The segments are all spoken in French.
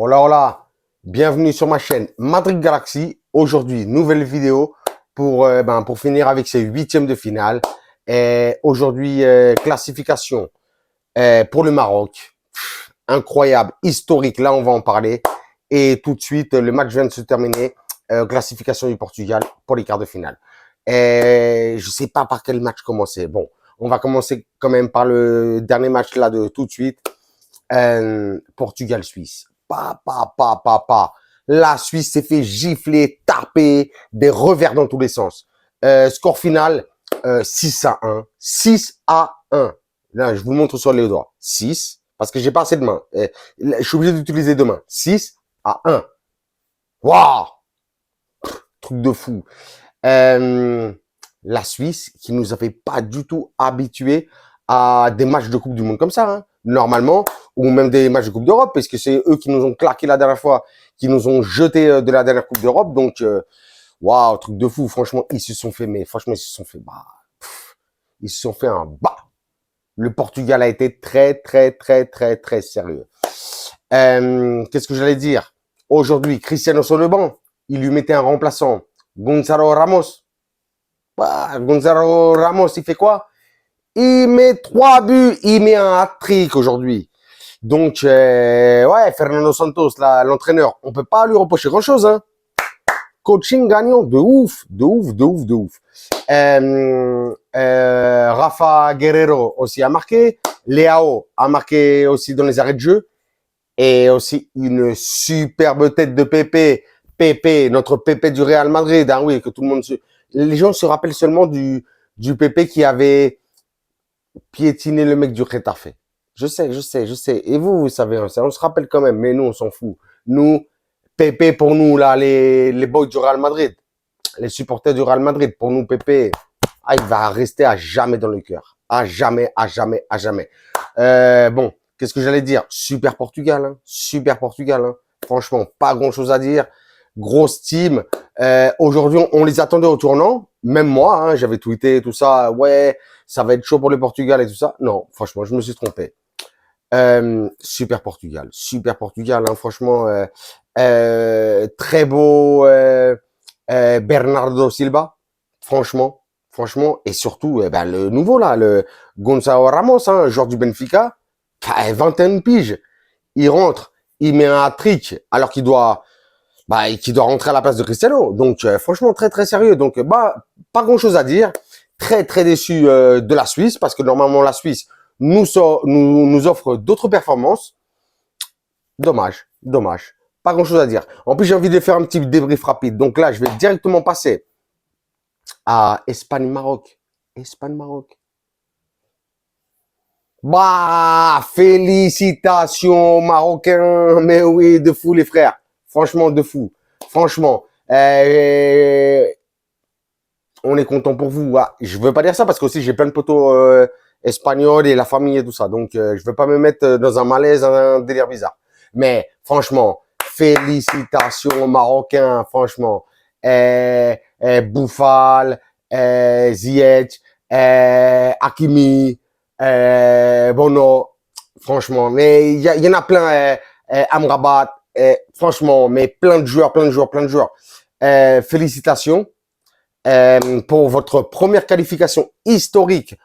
Hola, hola, bienvenue sur ma chaîne Madrid Galaxy. Aujourd'hui, nouvelle vidéo pour finir avec ces huitièmes de finale. Et aujourd'hui, classification pour le Maroc. Incroyable, historique, là on va en parler. Et tout de suite, le match vient de se terminer. Classification du Portugal pour les quarts de finale. Et je sais pas par quel match commencer. Bon, on va commencer quand même par le dernier match là de tout de suite. Portugal-Suisse. Pas. La Suisse s'est fait gifler, taper, des revers dans tous les sens. Score final, 6-1. 6-1. Là, je vous montre sur les doigts. 6, parce que j'ai pas assez de mains. Je suis obligé d'utiliser deux mains. 6-1. Waouh! Truc de fou. La Suisse, qui nous avait pas du tout habitués à des matchs de Coupe du Monde comme ça, hein, normalement, ou même des matchs de Coupe d'Europe, parce que c'est eux qui nous ont claqué la dernière fois, qui nous ont jeté de la dernière Coupe d'Europe. Donc, waouh, truc de fou. Franchement, ils se sont fait ils se sont fait un bas. Le Portugal a été très sérieux. Qu'est-ce que j'allais dire? Aujourd'hui, Cristiano sur le banc, il lui mettait un remplaçant, Gonzalo Ramos. Gonzalo Ramos, il fait quoi? Il met 3 buts, il met un hat-trick aujourd'hui. Donc, ouais, Fernando Santos, l'entraîneur, on peut pas lui reprocher grand-chose, hein. Coaching gagnant de ouf. Rafa Guerrero aussi a marqué. Leao a marqué aussi dans les arrêts de jeu. Et aussi une superbe tête de Pepe. Pepe, notre Pepe du Real Madrid. Ah oui, que tout le monde les gens se rappellent seulement du Pepe qui avait piétiné le mec du Getafe. Je sais. Et vous savez, on se rappelle quand même. Mais nous, on s'en fout. Nous, Pepe pour nous, là, les boys du Real Madrid. Les supporters du Real Madrid. Pour nous, Pepe, il va rester à jamais dans le cœur. À jamais. Bon. Qu'est-ce que j'allais dire? Super Portugal, hein. Franchement, pas grand-chose à dire. Grosse team. Aujourd'hui, on les attendait au tournant. Même moi, hein, j'avais tweeté tout ça. Ouais, ça va être chaud pour le Portugal et tout ça. Non, franchement, je me suis trompé. Super Portugal, hein, franchement. Très beau Bernardo Silva. Franchement. Et surtout, le nouveau, là, le Gonzalo Ramos, hein, joueur du Benfica. 21 piges, il rentre, il met un hat-trick alors qu'il doit rentrer à la place de Cristiano. Donc franchement très sérieux. Donc pas grand-chose à dire. Très déçu de la Suisse parce que normalement la Suisse nous offre d'autres performances. Dommage. Pas grand-chose à dire. En plus j'ai envie de faire un petit débrief rapide. Donc là je vais directement passer à Espagne-Maroc. Félicitations Marocains, mais oui, de fou les frères. Franchement, de fou. Franchement, on est content pour vous. Je veux pas dire ça parce que aussi j'ai plein de potos espagnols et la famille et tout ça. Donc, je veux pas me mettre dans un malaise, un délire bizarre. Mais franchement, félicitations Marocains, franchement. Boufal, Ziyech, Hakimi. Bono, franchement, mais il y en a plein, Amrabat, franchement, mais plein de joueurs. Félicitations pour votre première qualification historique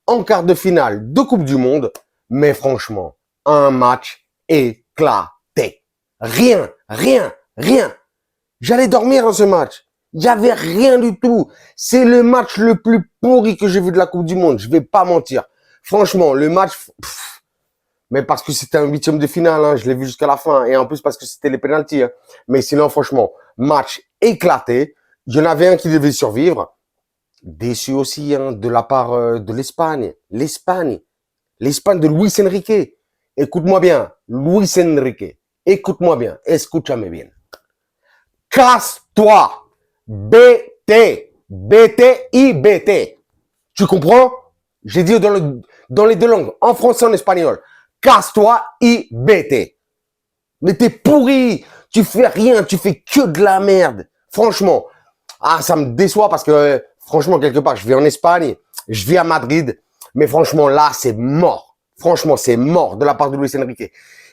en quart de finale de Coupe du Monde, mais franchement, un match éclaté. Rien. J'allais dormir dans ce match. Il y avait rien du tout. C'est le match le plus pourri que j'ai vu de la Coupe du Monde. Je vais pas mentir. Franchement, le match, mais parce que c'était un huitième de finale, hein, je l'ai vu jusqu'à la fin, et en plus parce que c'était les pénaltys. Hein. Mais sinon, franchement, match éclaté. Il y en avait un qui devait survivre. Déçu aussi hein, de la part de l'Espagne. L'Espagne de Luis Enrique. Écoute-moi bien, Luis Enrique. Écoute-moi bien, escúchame bien. Casse-toi. BT. Tu comprends? J'ai dit dans les deux langues, en français et en espagnol. Casse-toi, IBT. Mais t'es pourri. Tu fais rien. Tu fais que de la merde. Franchement. Ça me déçoit parce que, franchement, quelque part, je vais en Espagne. Je vis à Madrid. Mais franchement, là, c'est mort. Franchement, c'est mort de la part de Luis Enrique.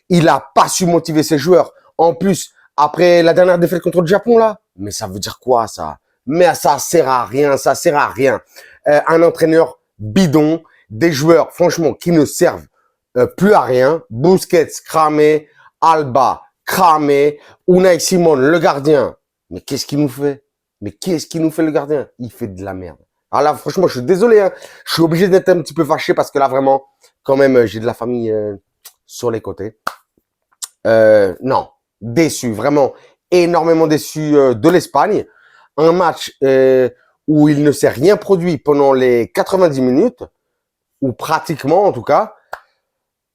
Il a pas su motiver ses joueurs. En plus, après la dernière défaite contre le Japon, là, mais ça veut dire quoi, ça? Mais ça sert à rien, ça sert à rien. Un entraîneur bidon, des joueurs, franchement, qui ne servent plus à rien. Busquets, cramé. Alba, cramé. Unai Simon, le gardien. Mais qu'est-ce qu'il nous fait? Mais qu'est-ce qu'il nous fait, le gardien? Il fait de la merde. Alors là, franchement, je suis désolé, hein. Je suis obligé d'être un petit peu fâché parce que là, vraiment, quand même, j'ai de la famille sur les côtés. Non, déçu, vraiment énormément déçu de l'Espagne. Un match où il ne s'est rien produit pendant les 90 minutes, ou pratiquement en tout cas.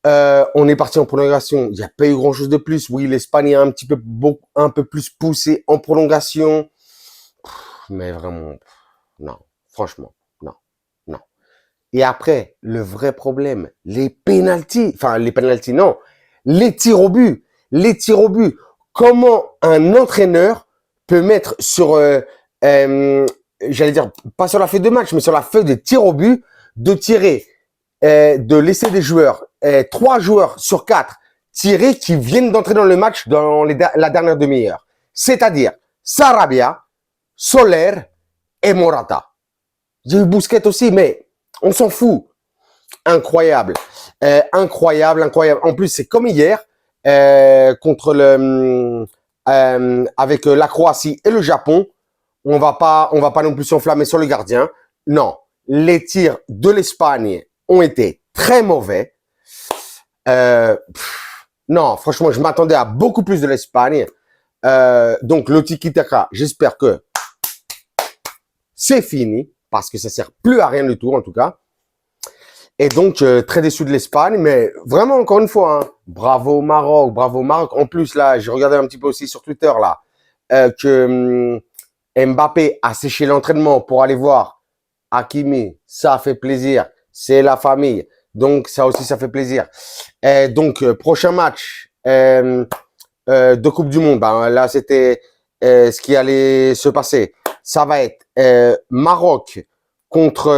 On est parti en prolongation. Il n'y a pas eu grand-chose de plus. Oui, l'Espagne a un peu plus poussé en prolongation. Mais vraiment, non. Franchement, non. Non. Et après, le vrai problème, les pénaltys. Enfin, les pénaltys, non. Les tirs au but. Les tirs au but. Comment un entraîneur peut mettre sur, j'allais dire, pas sur la feuille de match, mais sur la feuille de tir au but, de tirer, de laisser des joueurs, 3 joueurs sur 4 tirer qui viennent d'entrer dans le match dans la dernière demi-heure. C'est-à-dire Sarabia, Soler et Morata. Il y a eu Busquets aussi, mais on s'en fout. Incroyable. Incroyable, incroyable. En plus, c'est comme hier, contre avec la Croatie et le Japon. On va pas non plus s'enflammer sur le gardien. Non. Les tirs de l'Espagne ont été très mauvais. Non, franchement, je m'attendais à beaucoup plus de l'Espagne. Donc, le tiki-taka, j'espère que c'est fini parce que ça sert plus à rien du tout, en tout cas. Et donc, très déçu de l'Espagne, mais vraiment, encore une fois, hein, bravo Maroc, bravo Maroc. En plus, là, j'ai regardé un petit peu aussi sur Twitter, là, que Mbappé a séché l'entraînement pour aller voir Hakimi. Ça fait plaisir. C'est la famille. Donc, ça aussi, ça fait plaisir. Et donc, prochain match de Coupe du Monde. Ben, là, c'était ce qui allait se passer. Ça va être Maroc contre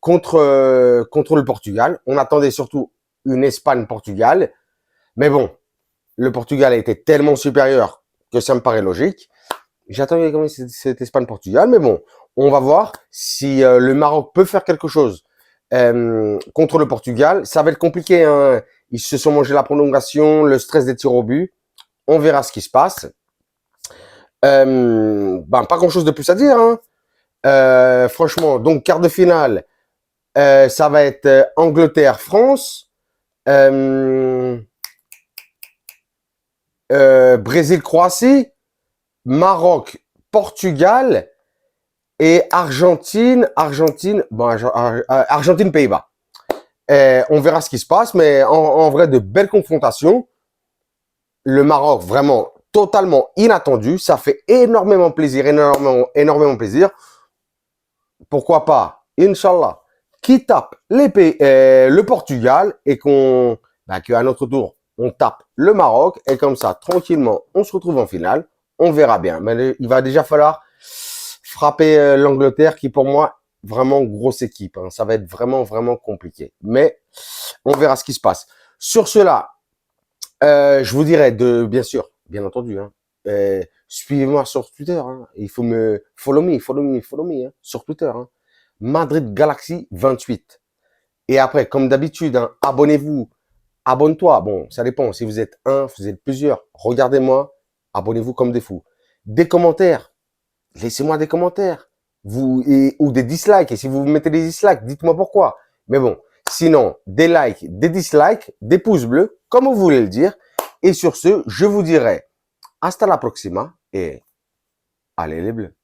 le Portugal. On attendait surtout une Espagne-Portugal. Mais bon, le Portugal a été tellement supérieur que ça me paraît logique. J'attendais quand même cette Espagne-Portugal. Mais bon, on va voir si le Maroc peut faire quelque chose contre le Portugal. Ça va être compliqué, hein. Ils se sont mangés la prolongation, le stress des tirs au but. On verra ce qui se passe. Ben, pas grand-chose de plus à dire, hein. Franchement, donc quart de finale, ça va être Angleterre-France, Brésil-Croatie, Maroc-Portugal et Argentine-Pays-Bas. On verra ce qui se passe, mais en vrai, de belles confrontations. Le Maroc, vraiment totalement inattendu. Ça fait énormément plaisir, énormément plaisir. Pourquoi pas, Inch'Allah, qui tape le Portugal et qu'à notre tour, on tape le Maroc. Et comme ça, tranquillement, on se retrouve en finale. On verra bien. Mais il va déjà falloir frapper l'Angleterre qui, pour moi, vraiment grosse équipe, hein. Ça va être vraiment, vraiment compliqué. Mais on verra ce qui se passe. Sur cela, je vous dirais bien sûr, bien entendu, hein, suivez-moi sur Twitter, hein. Il faut me follow me, hein, sur Twitter, hein. Madrid Galaxy 28. Et après, comme d'habitude, hein, abonnez-vous, abonne-toi. Bon, ça dépend. Si vous êtes un, vous êtes plusieurs, regardez-moi, abonnez-vous comme des fous. Des commentaires, laissez-moi des commentaires. Ou des dislikes. Et si vous mettez des dislikes, dites-moi pourquoi. Mais bon, sinon, des likes, des dislikes, des pouces bleus, comme vous voulez le dire. Et sur ce, je vous dirai hasta la próxima et allez les bleus.